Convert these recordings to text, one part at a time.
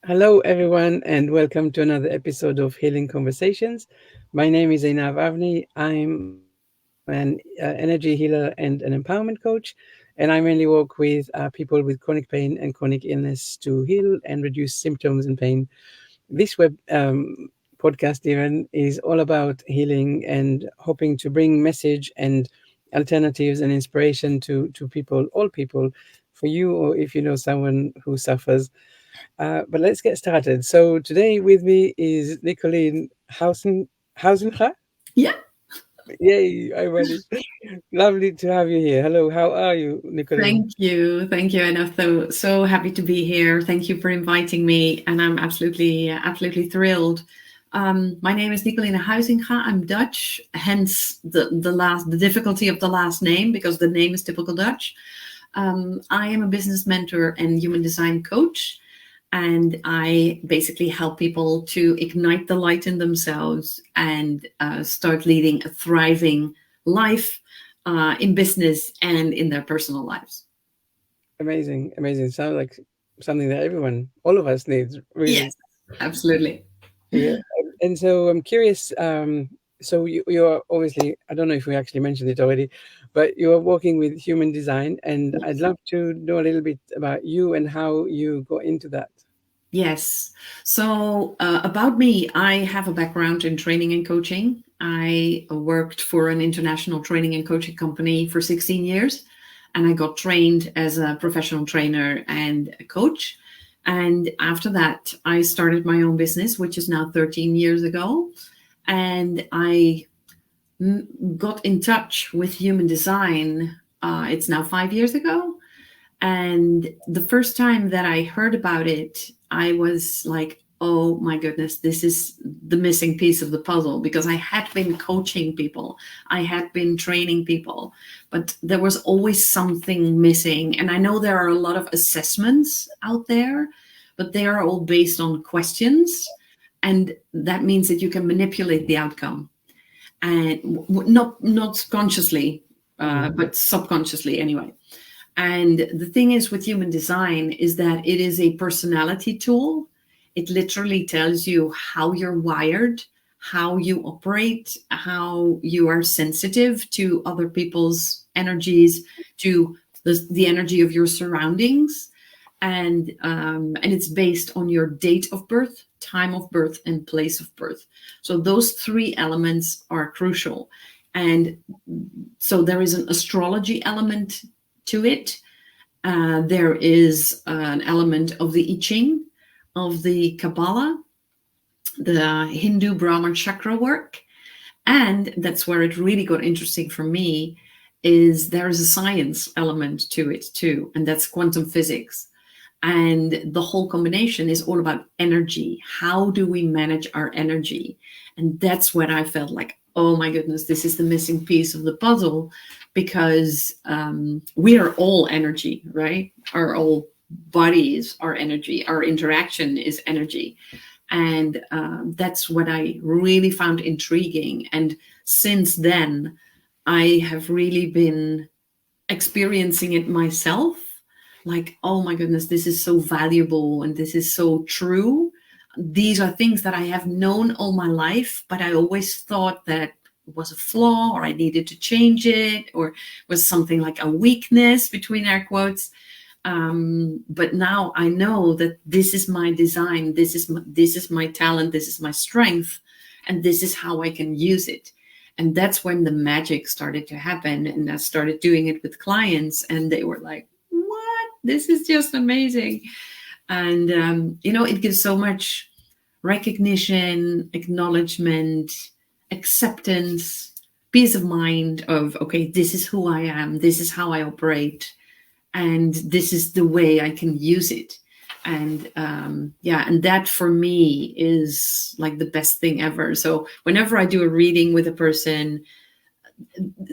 Hello, everyone, and welcome to another episode of Healing Conversations. My name is Einav Avni. I'm an energy healer and an empowerment coach, and I mainly work with people with chronic pain and chronic illness to heal and reduce symptoms and pain. This podcast even is all about healing and hoping to bring message and alternatives and inspiration to people, all people, for you or if you know someone who suffers. But let's get started. So today with me is Nicoline Huizinga. Yeah, Yay, I'm ready. Lovely to have you here. Hello, how are you, Nicoline? thank you. Thank you. And I'm so happy to be here. Thank you for inviting me. And I'm absolutely thrilled. My name is Nicoline Huizinga. I'm Dutch, hence the difficulty of the last name because the name is typical Dutch. I am a business mentor and human design coach. And I basically help people to ignite the light in themselves and start leading a thriving life in business and in their personal lives. Amazing, amazing. Sounds like something that everyone, all of us needs, really. Yes, absolutely. Yeah. And so I'm curious, so you're obviously, I don't know if we actually mentioned it already, but you're working with human design, and I'd love to know a little bit about you and how you got into that. Yes. So, about me, I have a background in training and coaching. I worked for an international training and coaching company for 16 years, and I got trained as a professional trainer and a coach. And after that, I started my own business, which is now 13 years ago. And I got in touch with human design. It's now 5 years ago. And the first time that I heard about it, I was like, oh my goodness, this is the missing piece of the puzzle because I had been coaching people, I had been training people, but there was always something missing. And I know there are a lot of assessments out there, but they are all based on questions. And that means that you can manipulate the outcome and not consciously, Mm. but subconsciously anyway. And the thing is with human design is that it is a personality tool. It literally tells you how you're wired, how you operate, how you are sensitive to other people's energies, to the energy of your surroundings. And it's based on your date of birth, time of birth, and place of birth. So those three elements are crucial. And so there is an astrology element to it. There is an element of the I Ching, of the Kabbalah, the Hindu Brahman chakra work. And that's where it really got interesting for me is there is a science element to it too, and that's quantum physics. And the whole combination is all about energy. How do we manage our energy? And that's when I felt like, oh my goodness, this is the missing piece of the puzzle because we are all energy, right? Our all bodies are energy. Our interaction is energy. And that's what I really found intriguing. And since then, I have really been experiencing it myself like, oh my goodness, this is so valuable and this is so true. These are things that I have known all my life, but I always thought that it was a flaw or I needed to change it or was something like a weakness between air quotes. But now I know that this is my design, this is my talent, this is my strength, and this is how I can use it. And that's when the magic started to happen. And I started doing it with clients, and they were like, what? This is just amazing. And, it gives so much recognition, acknowledgement, acceptance, peace of mind of, okay, this is who I am, this is how I operate, and this is the way I can use it. And and that for me is like the best thing ever. So whenever I do a reading with a person,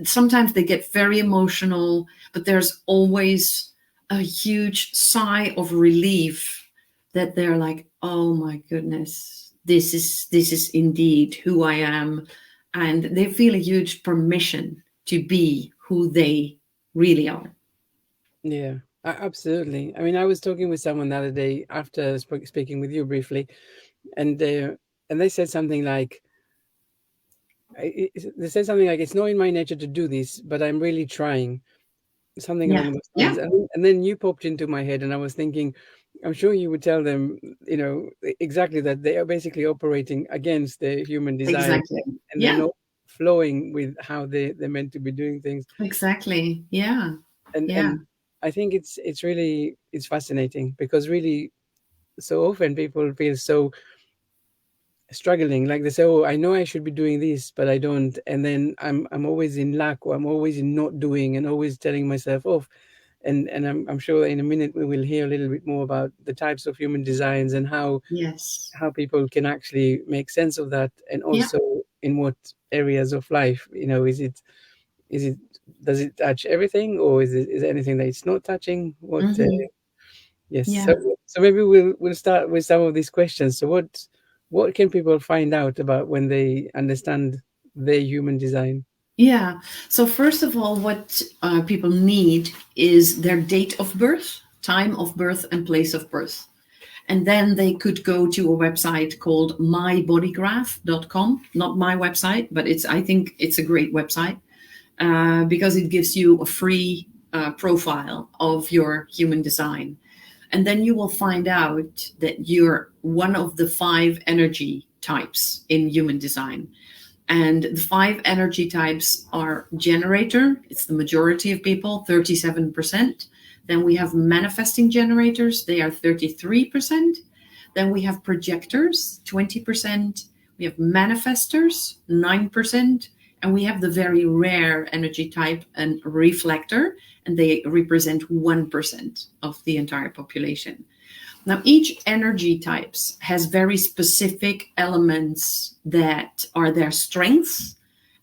sometimes they get very emotional, but there's always a huge sigh of relief that they're like, oh my goodness, this is indeed who I am. And they feel a huge permission to be who they really are. Yeah. Absolutely. I mean, I was talking with someone the other day after speaking with you briefly, and they said something like, they said something like, "It's not in my nature to do this, but I'm really trying." Something Yeah. along those Yeah. lines. And then you popped into my head, and I was thinking, I'm sure you would tell them, exactly that they are basically operating against the human design, Exactly. and they're Yeah. not flowing with how they're meant to be doing things. Exactly. Yeah. Yeah. And I think it's fascinating, because really, so often people feel so struggling, like they say, oh, I know I should be doing this, but I don't, and then I'm always in lack, or I'm always in not doing, and always telling myself off. And I'm sure in a minute we will hear a little bit more about the types of human designs, and Yes. how people can actually make sense of that, and Yeah. also in what areas of life, is it does it touch everything, or is there anything that it's not touching? What Hmm. Yes. Yeah. So maybe we'll start with some of these questions. So what can people find out about when they understand their human design? Yeah. So first of all, what people need is their date of birth, time of birth, and place of birth. And then they could go to a website called mybodygraph.com. Not my website, but I think it's a great website, because it gives you a free profile of your human design. And then you will find out that you're one of the 5 energy types in human design. And the 5 energy types are generator, it's the majority of people, 37%. Then we have manifesting generators, they are 33%. Then we have projectors, 20%. We have manifestors, 9%. And we have the very rare energy type and reflector, and they represent 1% of the entire population. Now, each energy types has very specific elements that are their strengths.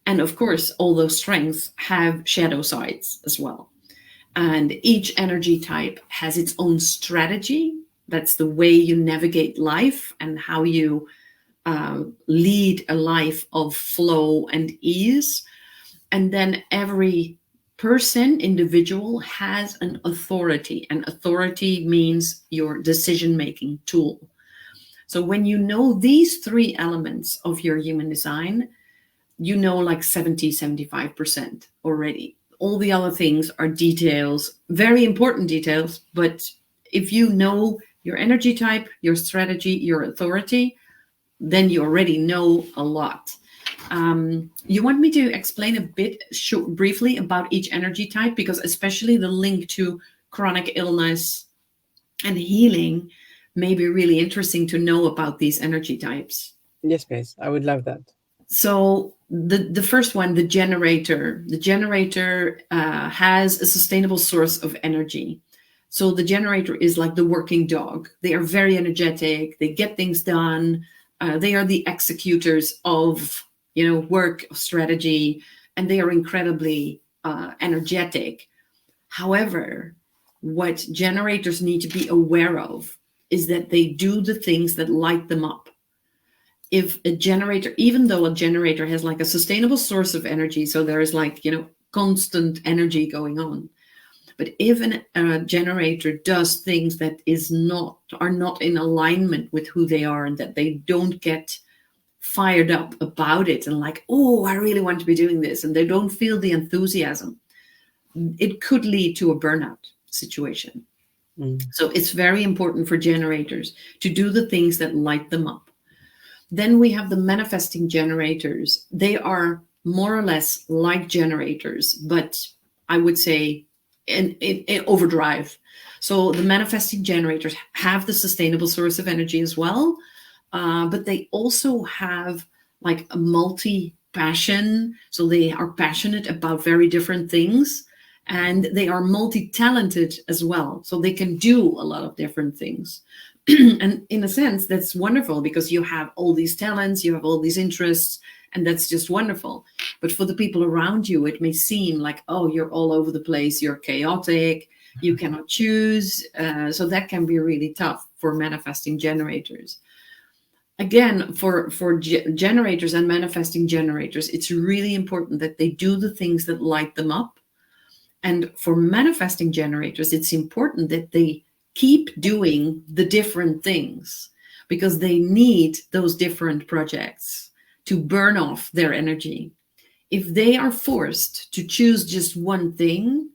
And of course, all those strengths have shadow sides as well. And each energy type has its own strategy. That's the way you navigate life and how you lead a life of flow and ease. And then every person, individual, has an authority, and authority means your decision making tool. So when you know these 3 elements of your human design, you know like 70-75% already. All the other things are details, very important details, but if you know your energy type, your strategy, your authority, then you already know a lot. You want me to explain a bit briefly about each energy type, because especially the link to chronic illness and healing may be really interesting to know about these energy types. Yes, please. I would love that. So the first one, the generator has a sustainable source of energy. So the generator is like the working dog. They are very energetic. They get things done. They are the executors of work, strategy, and they are incredibly energetic. However, what generators need to be aware of is that they do the things that light them up. If a generator, even though a generator has like a sustainable source of energy, so there is like, constant energy going on. But if a generator does things that are not in alignment with who they are, and that they don't get fired up about it and like, oh, I really want to be doing this, and they don't feel the enthusiasm, it could lead to a burnout situation. Mm. So it's very important for generators to do the things that light them up. Then we have the manifesting generators. They are more or less like generators, but I would say in overdrive. So the manifesting generators have the sustainable source of energy as well, but they also have like a multi passion. So they are passionate about very different things, and they are multi talented as well. So they can do a lot of different things. And in a sense, that's wonderful, because you have all these talents, you have all these interests, and that's just wonderful. But for the people around you, it may seem like, oh, you're all over the place, you're chaotic, you cannot choose. So that can be really tough for manifesting generators. Again, for generators and manifesting generators, it's really important that they do the things that light them up. And for manifesting generators, it's important that they keep doing the different things because they need those different projects to burn off their energy. If they are forced to choose just one thing,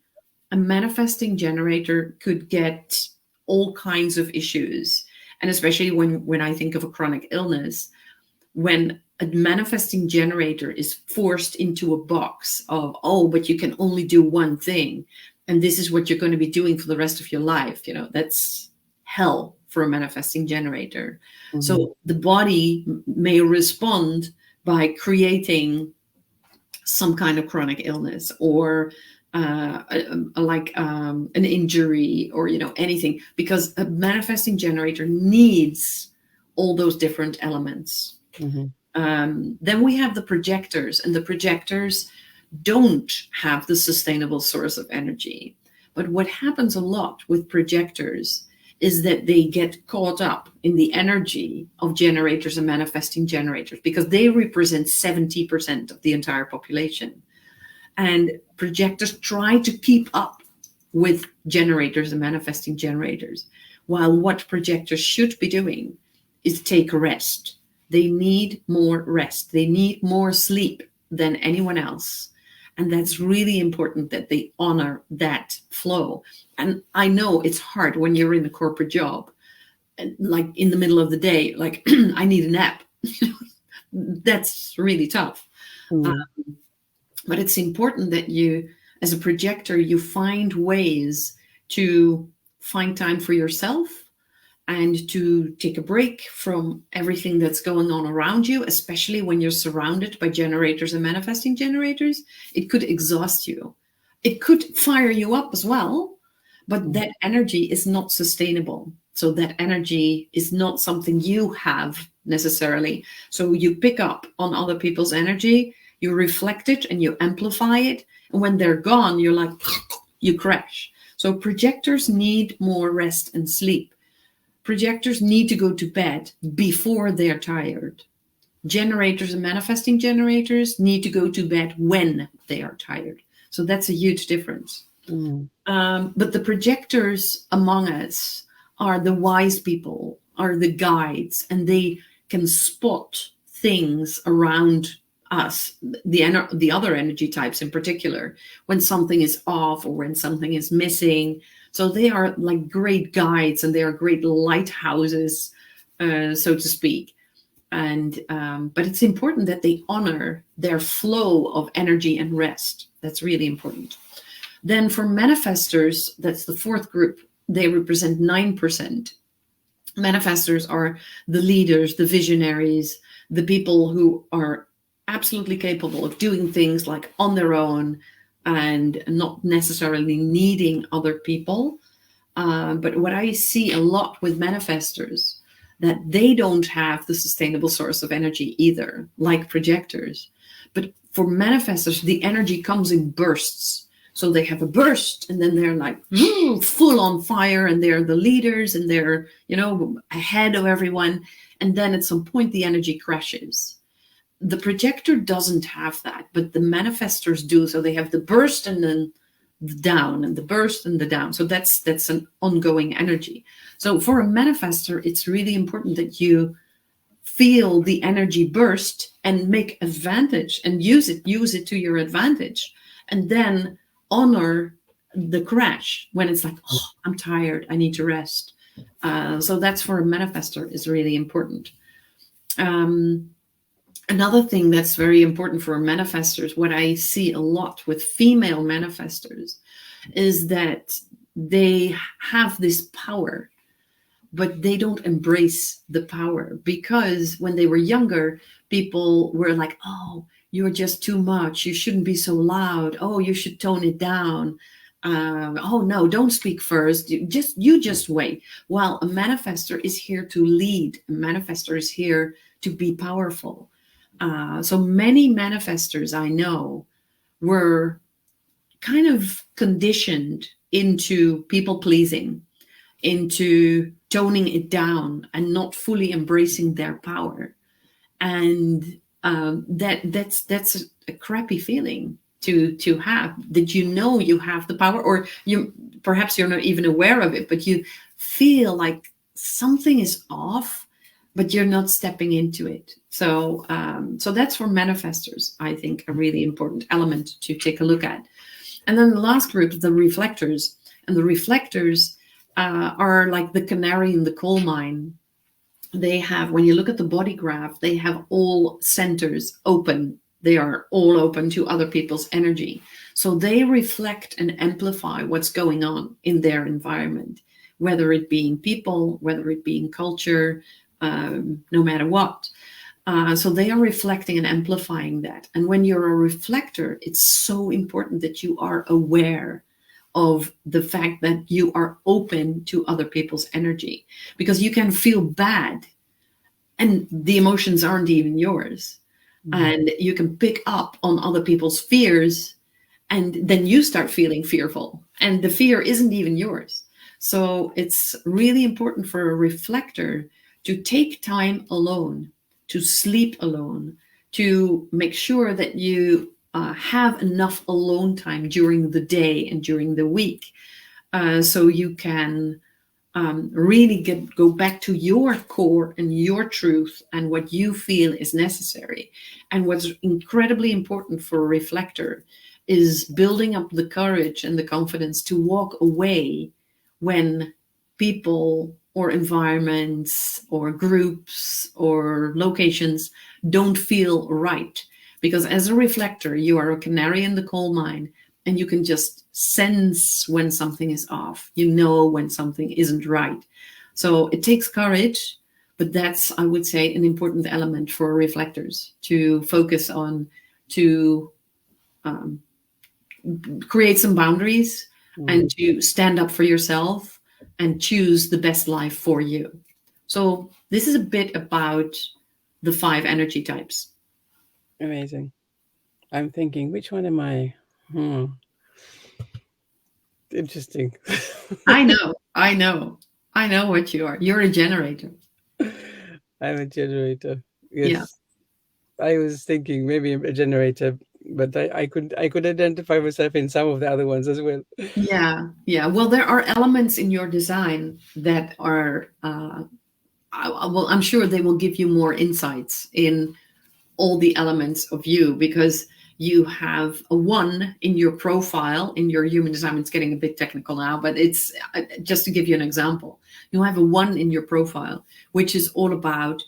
a manifesting generator could get all kinds of issues. And especially when I think of a chronic illness, when a manifesting generator is forced into a box of, oh, but you can only do one thing, and this is what you're going to be doing for the rest of your life, that's hell for a manifesting generator. So the body may respond by creating some kind of chronic illness or an injury or anything, because a manifesting generator needs all those different elements. Then we have the projectors, and the projectors don't have the sustainable source of energy. But what happens a lot with projectors is that they get caught up in the energy of generators and manifesting generators because they represent 70% of the entire population. And projectors try to keep up with generators and manifesting generators, while what projectors should be doing is take a rest. They need more rest. They need more sleep than anyone else. And that's really important that they honor that flow. And I know it's hard when you're in a corporate job, like in the middle of the day, like I need a nap. That's really tough. But it's important that you, as a projector, you find ways to find time for yourself and to take a break from everything that's going on around you, especially when you're surrounded by generators and manifesting generators. It could exhaust you. It could fire you up as well, but that energy is not sustainable. So that energy is not something you have necessarily. So you pick up on other people's energy, you reflect it and you amplify it. And when they're gone, you're like, you crash. So projectors need more rest and sleep. Projectors need to go to bed before they're tired. Generators and manifesting generators need to go to bed when they are tired. So that's a huge difference. But the projectors among us are the wise people, are the guides, and they can spot things around us, the other energy types in particular, when something is off or when something is missing. So they are like great guides and they are great lighthouses, so to speak. And but it's important that they honor their flow of energy and rest. That's really important. Then for manifestors, that's the fourth group. They represent 9%. Manifestors are the leaders, the visionaries, the people who are absolutely capable of doing things like on their own and not necessarily needing other people. But what I see a lot with manifestors, that they don't have the sustainable source of energy either, like projectors. But for manifestors, the energy comes in bursts. So they have a burst and then they're like full on fire and they're the leaders and they're, ahead of everyone. And then at some point the energy crashes. The projector doesn't have that, but the manifestors do. So they have the burst and then the down and the burst and the down. So that's an ongoing energy. So for a manifestor, it's really important that you feel the energy burst and make advantage and use it to your advantage. And then honor the crash when it's like, oh, I'm tired, I need to rest. So that's for a manifestor is really important. Another thing that's very important for manifestors, what I see a lot with female manifestors, is that they have this power, but they don't embrace the power, because when they were younger, people were like, oh, you're just too much. You shouldn't be so loud. Oh, you should tone it down. Oh, no, don't speak first. You just wait. Well, a manifestor is here to lead. A manifestor is here to be powerful. So many manifestors I know were kind of conditioned into people pleasing, into toning it down and not fully embracing their power. And that's a crappy feeling. to have, that you know you have the power, or you perhaps you're not even aware of it, but you feel like something is off, but you're not stepping into it. So so that's for manifestors, I think, a really important element to take a look at. And then the last group, the reflectors. And the reflectors are like the canary in the coal mine. They have, when you look at the body graph, they have all centers open. They are all open to other people's energy. So they reflect and amplify what's going on in their environment, whether it being people, whether it being culture, no matter what. So they are reflecting and amplifying that. And when you're a reflector, it's so important that you are aware of the fact that you are open to other people's energy, because you can feel bad and the emotions aren't even yours. And you can pick up on other people's fears, and then you start feeling fearful, and the fear isn't even yours. So it's really important for a reflector to take time alone, to sleep alone, to make sure that you have enough alone time during the day and during the week, so you can really go back to your core and your truth and what you feel is necessary. And what's incredibly important for a reflector is building up the courage and the confidence to walk away when people or environments or groups or locations don't feel right. Because as a reflector, you are a canary in the coal mine, and you can just sense when something is off. You know when something isn't right. So it takes courage, but that's, I would say, an important element for reflectors to focus on, to create some boundaries and to stand up for yourself and choose the best life for you. So this is a bit about the 5 energy types. Amazing. I'm thinking, which one am I? Interesting. I know, I know, I know what you are. You're a generator. I'm a generator. Yeah. Yes. I was thinking maybe a generator, but I could identify myself in some of the other ones as well. Yeah, yeah. Well, there are elements in your design that are, well, I'm sure they will give you more insights in all the elements of you, because you have a 1 in your profile, in your human design. It's getting a bit technical now, but it's just to give you an example. You have a 1 in your profile, which is all about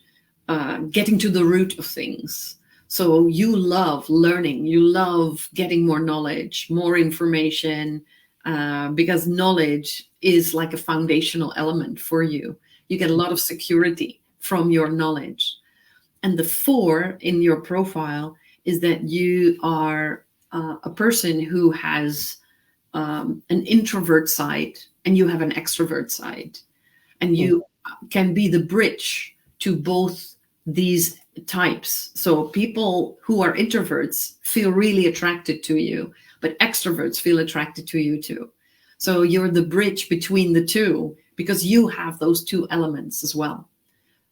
getting to the root of things. So you love learning, you love getting more knowledge, more information, because knowledge is like a foundational element for you. You get a lot of security from your knowledge. And the 4 in your profile is that you are a person who has an introvert side and you have an extrovert side. And you can be the bridge to both these types. So people who are introverts feel really attracted to you, but extroverts feel attracted to you too. So you're the bridge between the two, because you have those 2 elements as well.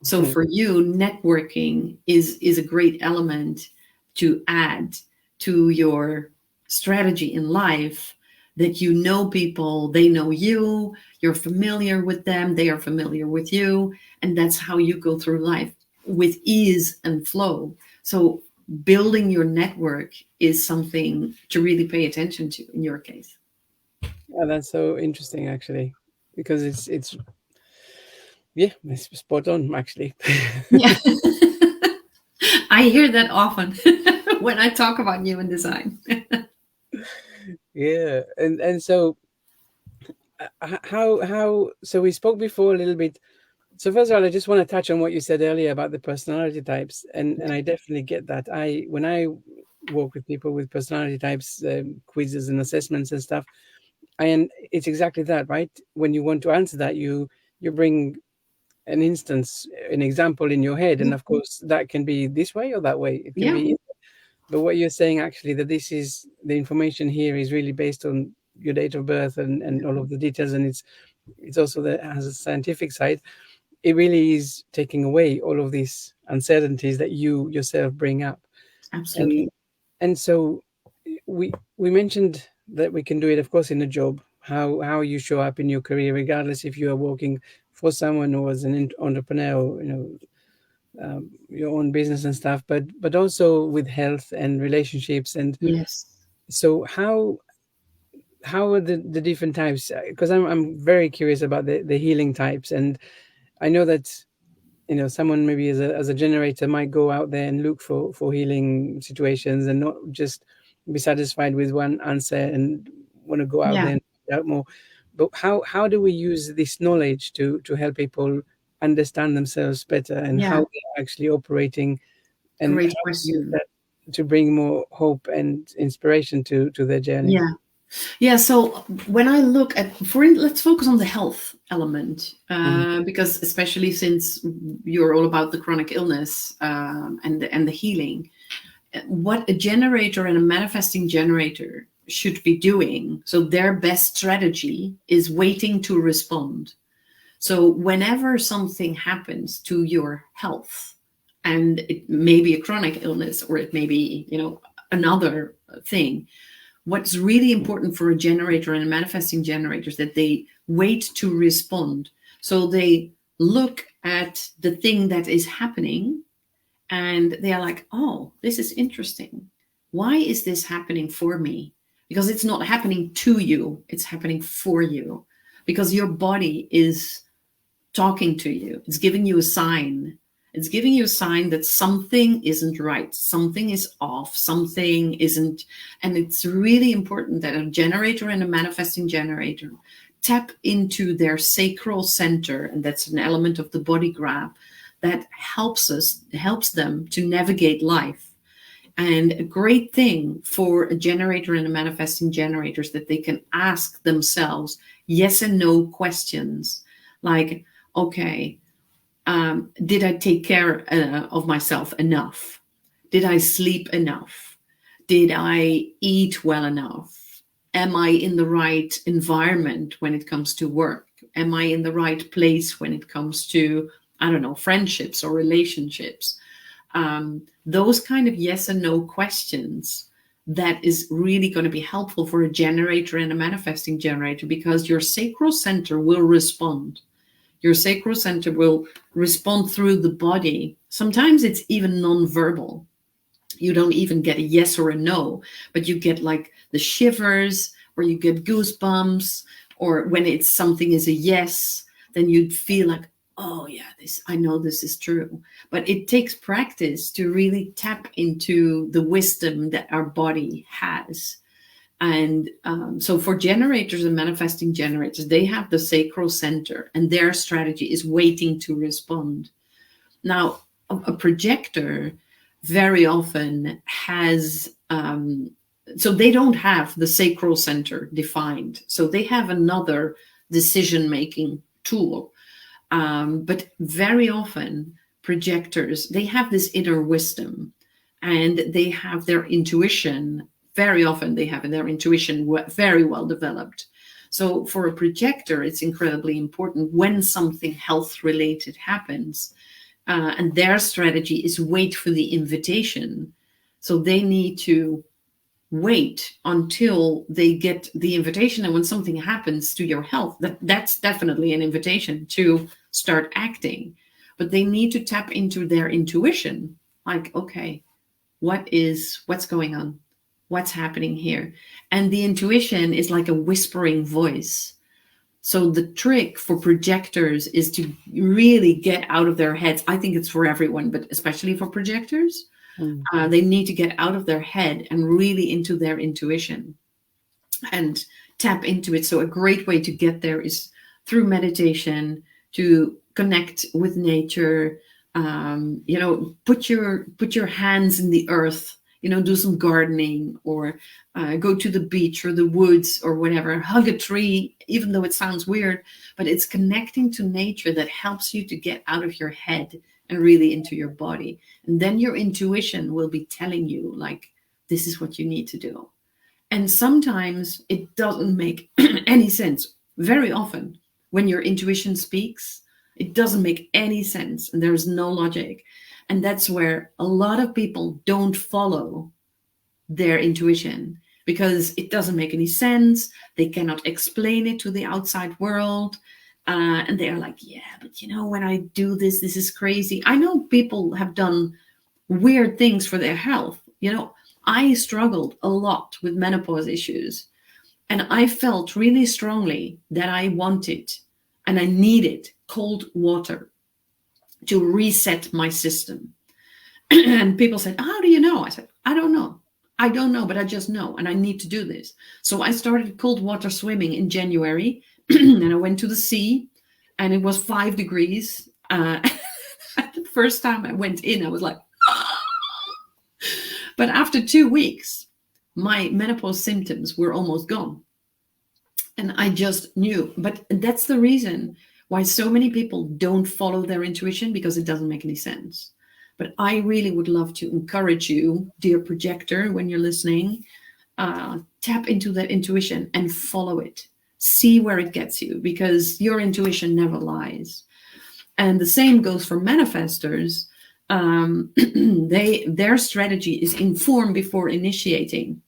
So for you, networking is a great element to add to your strategy in life, that you know people, they know you, you're familiar with them, they are familiar with you, and that's how you go through life with ease and flow. So building your network is something to really pay attention to in your case. Yeah, that's so interesting actually, because it's yeah, it's spot on actually. Yeah. I hear that often when I talk about human design. Yeah, and so how so we spoke before a little bit. So first of all, I just want to touch on what you said earlier about the personality types, and I definitely get that. When I work with people with personality types, quizzes and assessments and stuff, and it's exactly that, right? When you want to answer that, you bring an instance, an example in your head, and of course that can be this way or that way. It can Yeah, be, but what you're saying actually, that this is the information here is really based on your date of birth and all of the details, and it's also that has a scientific side. It really is taking away all of these uncertainties that you yourself bring up. absolutely. And and so we mentioned that we can do it, of course, in a job. How you show up in your career, regardless if you are working for someone or as an entrepreneur, or, your own business and stuff. But also with health and relationships. And Yes. so how are the different types? Because I'm very curious about the healing types, and I know that someone maybe as a generator might go out there and look for healing situations and not just be satisfied with one answer and want to go out Yeah. there and find out more. But how do we use this knowledge to help people understand themselves better and how Yeah. they're actually operating, and Great how to use question. that to bring more hope and inspiration to their journey? Yeah. Yeah. So when I look at, let's focus on the health element, Mhm. because especially since you're all about the chronic illness, and the healing, what a generator and a manifesting generator should be doing. So their best strategy is waiting to respond. So whenever something happens to your health, and it may be a chronic illness or it may be, another thing, what's really important for a generator and a manifesting generator is that they wait to respond. So they look at the thing that is happening and they are like, oh, this is interesting. Why is this happening for me? Because it's not happening to you, it's happening for you. Because your body is talking to you, it's giving you a sign. It's giving you a sign that something isn't right, something is off, something isn't. And it's really important that a generator and a manifesting generator tap into their sacral center, and that's an element of the body graph that helps them to navigate life. And a great thing for a generator and a manifesting generator is that they can ask themselves yes and no questions, like, okay, did I take care of myself enough? Did I sleep enough? Did I eat well enough? Am I in the right environment when it comes to work? Am I in the right place when it comes to, I don't know, friendships or relationships? Those kind of yes and no questions, that is really going to be helpful for a generator and a manifesting generator, because your sacral center will respond. Your sacral center will respond through the body. Sometimes it's even non-verbal. You don't even get a yes or a no, but you get like the shivers, or you get goosebumps, or when it's something is a yes, then you'd feel like, oh yeah, I know this is true. But it takes practice to really tap into the wisdom that our body has. And so for generators and manifesting generators, they have the sacral center and their strategy is waiting to respond. Now, a projector very often has, so they don't have the sacral center defined. So they have another decision-making tool. But very often projectors, they have this inner wisdom and they have their intuition. Very often they have their intuition very well developed. So for a projector, it's incredibly important when something health related happens, and their strategy is wait for the invitation. So they need to wait until they get the invitation. And when something happens to your health, that's definitely an invitation to start acting. But they need to tap into their intuition, like, okay, what's going on? What's happening here? And the intuition is like a whispering voice. So the trick for projectors is to really get out of their heads. I think it's for everyone, but especially for projectors, they need to get out of their head and really into their intuition and tap into it. So a great way to get there is through meditation, to connect with nature. Put your hands in the earth. Do some gardening, or go to the beach or the woods or whatever. Hug a tree, even though it sounds weird, but it's connecting to nature that helps you to get out of your head and really into your body. And then your intuition will be telling you, like, this is what you need to do. And sometimes it doesn't make any sense. Very often, when your intuition speaks, it doesn't make any sense and there's no logic. And that's where a lot of people don't follow their intuition because it doesn't make any sense. They cannot explain it to the outside world. And they are like, yeah, but when I do this, this is crazy. I know people have done weird things for their health. I struggled a lot with menopause issues, and I felt really strongly that I wanted and I needed cold water to reset my system. And people said, how do you know? I said, I don't know. I don't know, but I just know, and I need to do this. So I started cold water swimming in January, and I went to the sea, and it was 5 degrees. The first time I went in, I was like, but after 2 weeks, my menopause symptoms were almost gone. And I just knew. But that's the reason why so many people don't follow their intuition, because it doesn't make any sense. But I really would love to encourage you, dear projector, when you're listening, tap into that intuition and follow it. See where it gets you, because your intuition never lies. And the same goes for manifestors. Their strategy is informed before initiating.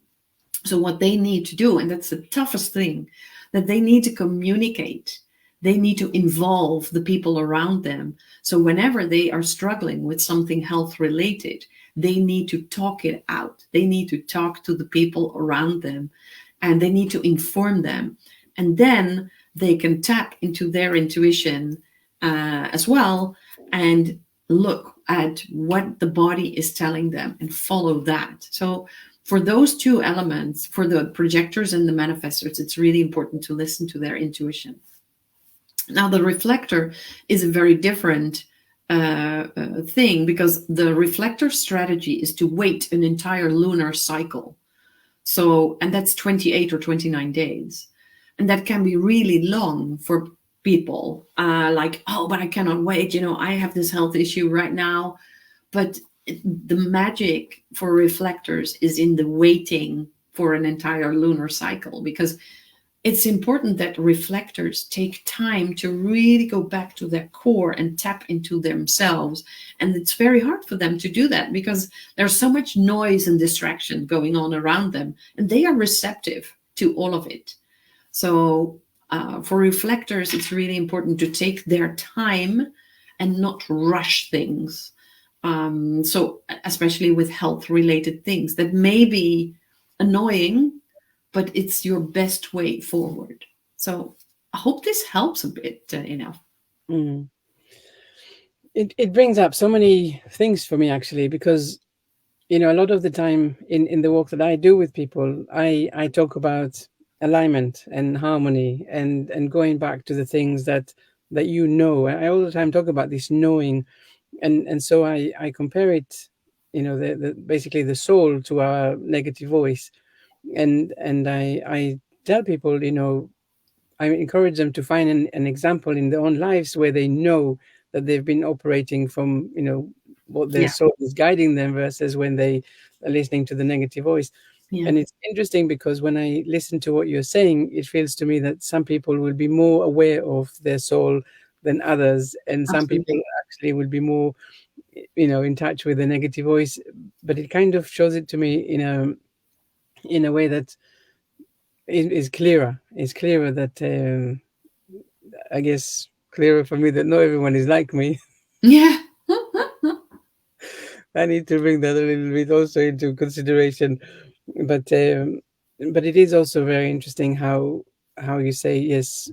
So what they need to do, and that's the toughest thing, that they need to communicate. They need to involve the people around them. So whenever they are struggling with something health related, they need to talk it out. They need to talk to the people around them, and they need to inform them. And then they can tap into their intuition as well, and look at what the body is telling them and follow that. So for those two elements, for the projectors and the manifestors, it's really important to listen to their intuition. Now, the reflector is a very different thing, because the reflector strategy is to wait an entire lunar cycle. So, and that's 28 or 29 days. And that can be really long for people. Like, oh, but I cannot wait. I have this health issue right now. But the magic for reflectors is in the waiting for an entire lunar cycle, because it's important that reflectors take time to really go back to their core and tap into themselves. And it's very hard for them to do that, because there's so much noise and distraction going on around them, and they are receptive to all of it. So for reflectors, it's really important to take their time and not rush things. So especially with health related things that may be annoying, but it's your best way forward. So I hope this helps a bit enough. Mm. It brings up so many things for me, actually, because a lot of the time in the work that I do with people, I talk about alignment and harmony, and going back to the things that I all the time talk about this knowing, and so I compare it, the basically the soul to our negative voice, and I tell people, I encourage them to find an example in their own lives where they know that they've been operating from, what their Yeah. soul is guiding them, versus when they are listening to the negative voice. Yeah. And it's interesting, because when I listen to what you're saying, it feels to me that some people will be more aware of their soul than others, and some people Absolutely. actually will be more, in touch with the negative voice. But it kind of shows it to me in a way that is clearer. It's clearer that, I guess, clearer for me that not everyone is like me. Yeah. I need to bring that a little bit also into consideration. But it is also very interesting how you say, yes,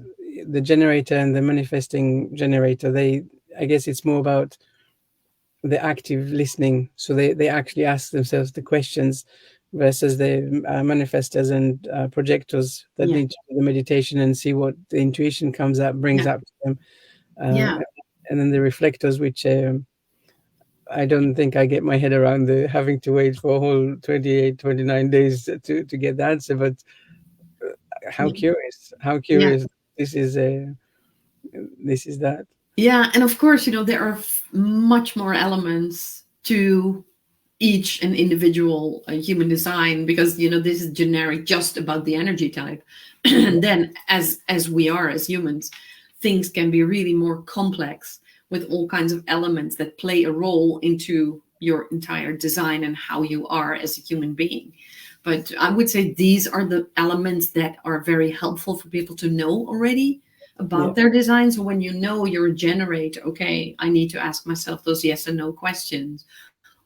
the generator and the manifesting generator. I guess it's more about the active listening. So they actually ask themselves the questions, versus the manifestors and projectors that Yeah. need to do the meditation and see what the intuition brings Yeah. up to them. Yeah. And then the reflectors, which I don't think I get my head around the having to wait for a whole 28, 29 days to get the answer. But Yeah. how Yeah. curious this is. This is that. Yeah. And of course, there are much more elements to each and individual human design, because this is generic just about the energy type. And then as we are as humans, things can be really more complex, with all kinds of elements that play a role into your entire design and how you are as a human being. But I would say these are the elements that are very helpful for people to know already Yeah, about their design. So when you know you're a generator, okay, I need to ask myself those yes and no questions.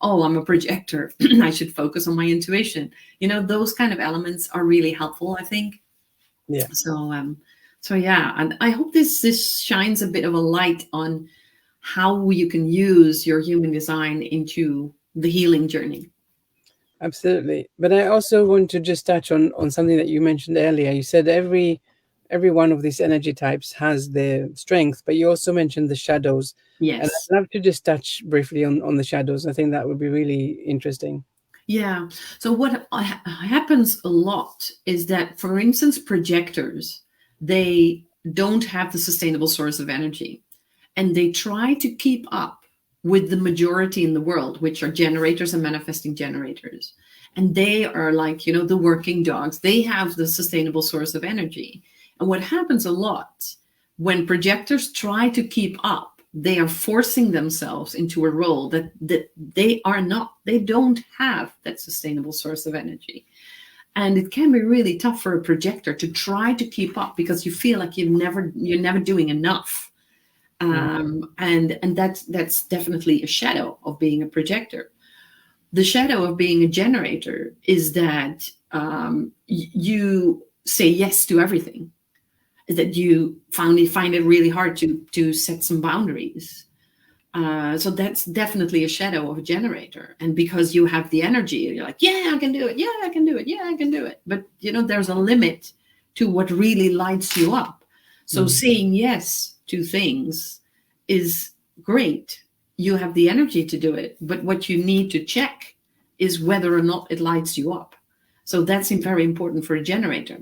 Oh, I'm a projector. I should focus on my intuition. Those kind of elements are really helpful, I think. yeah. So yeah, and I hope this shines a bit of a light on how you can use your human design into the healing journey. Absolutely. But I also want to just touch on something that you mentioned earlier. You said every one of these energy types has their strength, but you also mentioned the shadows. And Yes. I'd love to just touch briefly on the shadows. I think that would be really interesting. Yeah. So what happens a lot is that, for instance, projectors, they don't have the sustainable source of energy, and they try to keep up with the majority in the world, which are generators and manifesting generators. And they are like, the working dogs. They have the sustainable source of energy. And what happens a lot when projectors try to keep up, they are forcing themselves into a role that they are not, they don't have that sustainable source of energy. And it can be really tough for a projector to try to keep up because you feel like you're never doing enough. Mm. And that's definitely a shadow of being a projector. The shadow of being a generator is that you say yes to everything, that you find it really hard to set some boundaries. So that's definitely a shadow of a generator. And because you have the energy, you're like, yeah, I can do it. Yeah, I can do it. Yeah, I can do it. But there's a limit to what really lights you up. So Mm. saying yes to things is great. You have the energy to do it. But what you need to check is whether or not it lights you up. So that's very important for a generator.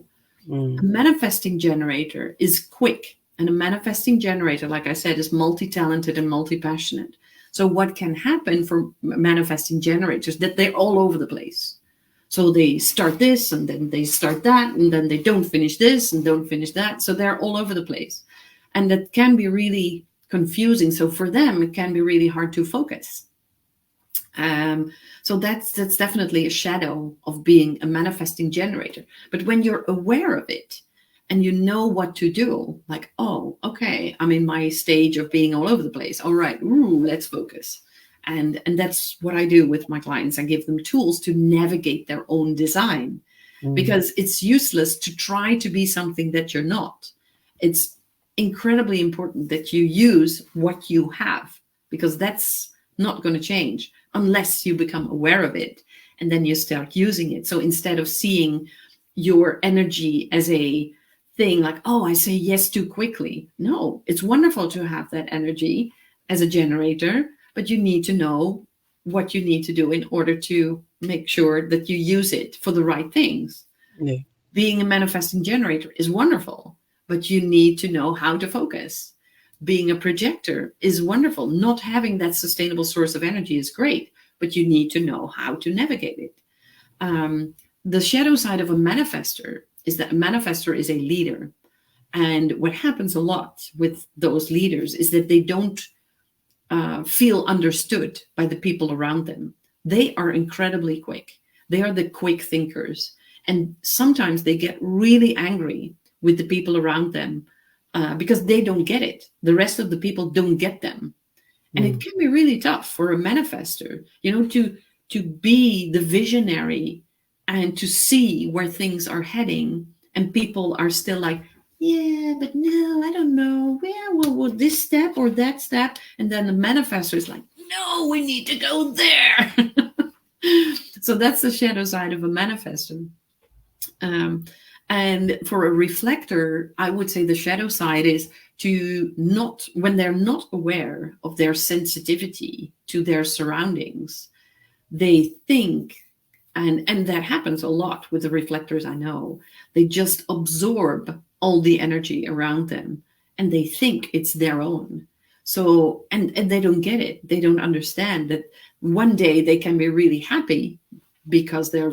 A Mm. manifesting generator is quick, and a manifesting generator, like I said, is multi-talented and multi-passionate. So what can happen for manifesting generators, that they're all over the place. So they start this and then they start that, and then they don't finish this and don't finish that. So they're all over the place. And that can be really confusing. So for them, it can be really hard to focus. Um, so that's definitely a shadow of being a manifesting generator. But when you're aware of it and you know what to do, like, oh, okay, I'm in my stage of being all over the place. All right, ooh, let's focus. And that's what I do with my clients. I give them tools to navigate their own design, Mm. because it's useless to try to be something that you're not. It's incredibly important that you use what you have, because that's not going to change unless you become aware of it and then you start using it. So instead of seeing your energy as a thing like, oh, I say yes too quickly. No, it's wonderful to have that energy as a generator, but you need to know what you need to do in order to make sure that you use it for the right things. Yeah. Being a manifesting generator is wonderful, but you need to know how to focus. Being a projector is wonderful. Not having that sustainable source of energy is great, but you need to know how to navigate it. Um, the shadow side of a manifester is that a manifester is a leader. And what happens a lot with those leaders is that they don't feel understood by the people around them. They are incredibly quick. They are the quick thinkers. And sometimes they get really angry with the people around them because they don't get it. The rest of the people don't get them. And it Mm. can be really tough for a manifester, to be the visionary and to see where things are heading. And people are still like, yeah, but no, I don't know. Yeah, well, this step or that step. And then the manifestor is like, no, we need to go there. So that's the shadow side of a manifestor. Um, and for a reflector, I would say the shadow side is to not, when they're not aware of their sensitivity to their surroundings, they think, and that happens a lot with the reflectors I know, they just absorb all the energy around them and they think it's their own. So, and they don't get it. They don't understand that one day they can be really happy because they're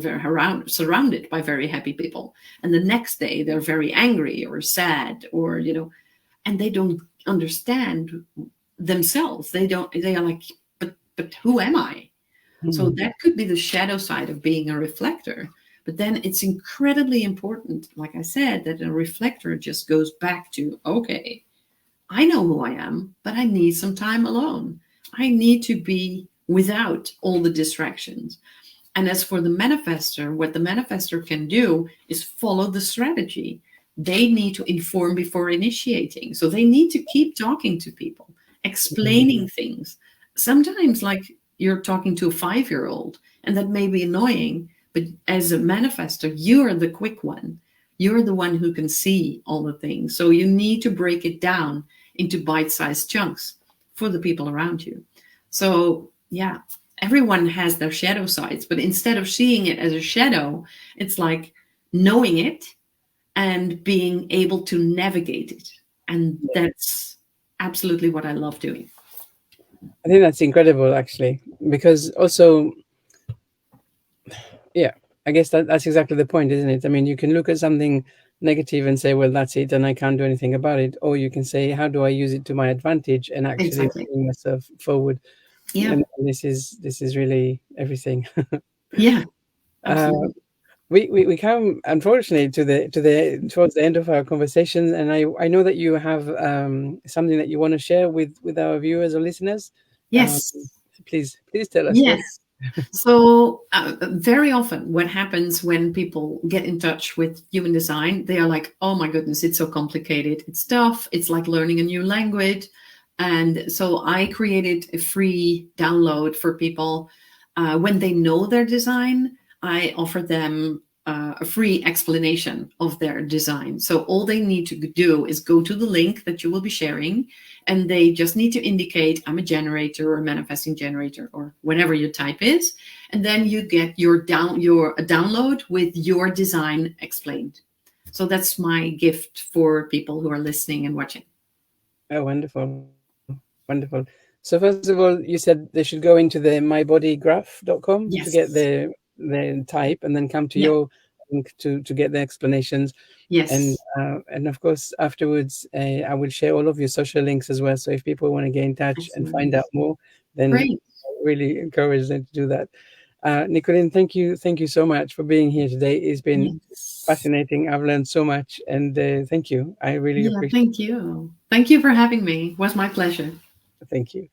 surrounded by very happy people. And the next day they're very angry or sad, or, and they don't understand themselves. They are like, but who am I? So Mm. that could be the shadow side of being a reflector. But then it's incredibly important, like I said, that a reflector just goes back to, okay, I know who I am, but I need some time alone. I need to be without all the distractions. And as for the manifester, what the manifester can do is follow the strategy. They need to inform before initiating. So they need to keep talking to people, explaining things. Sometimes, like you're talking to a 5-year old, and that may be annoying, but as a manifester, you're the quick one. You're the one who can see all the things. So you need to break it down into bite sized chunks for the people around you. So, yeah, everyone has their shadow sides, but instead of seeing it as a shadow, it's like knowing it and being able to navigate it. And that's absolutely what I love doing. I think that's incredible, actually, because also, yeah, I guess that's exactly the point, isn't it? I mean, you can look at something negative and say, well, that's it, and I can't do anything about it. Or you can say, how do I use it to my advantage and actually Exactly. bring myself forward? Yeah. And this is really everything. Yeah. uh, Absolutely. we come unfortunately to the towards the end of our conversation, and I know that you have something that you want to share with our viewers or listeners. Um, Yes. please tell us what. Yes. So, very often, what happens when people get in touch with human design, they are like, oh my goodness, it's so complicated. It's tough. It's like learning a new language. And so, I created a free download for people. When they know their design, I offer them a free explanation of their design. So, all they need to do is go to the link that you will be sharing, and they just need to indicate I'm a generator or a manifesting generator or whatever your type is, and then you get your download with your design explained. So that's my gift for people who are listening and watching. Oh, wonderful. So first of all, you said they should go into the mybodygraph.com to get Yes. the type, and then come to Yeah. your link to get the explanations. Yes. And of course afterwards, I will share all of your social links as well. So if people want to get in touch and find Excellent. out more, then Great. I really encourage them to do that. Nicoline, thank you so much for being here today. It's been Yes. fascinating. I've learned so much, and thank you. I really Yeah. appreciate Thank you. Thank you for having me. It was my pleasure. it. Thank you.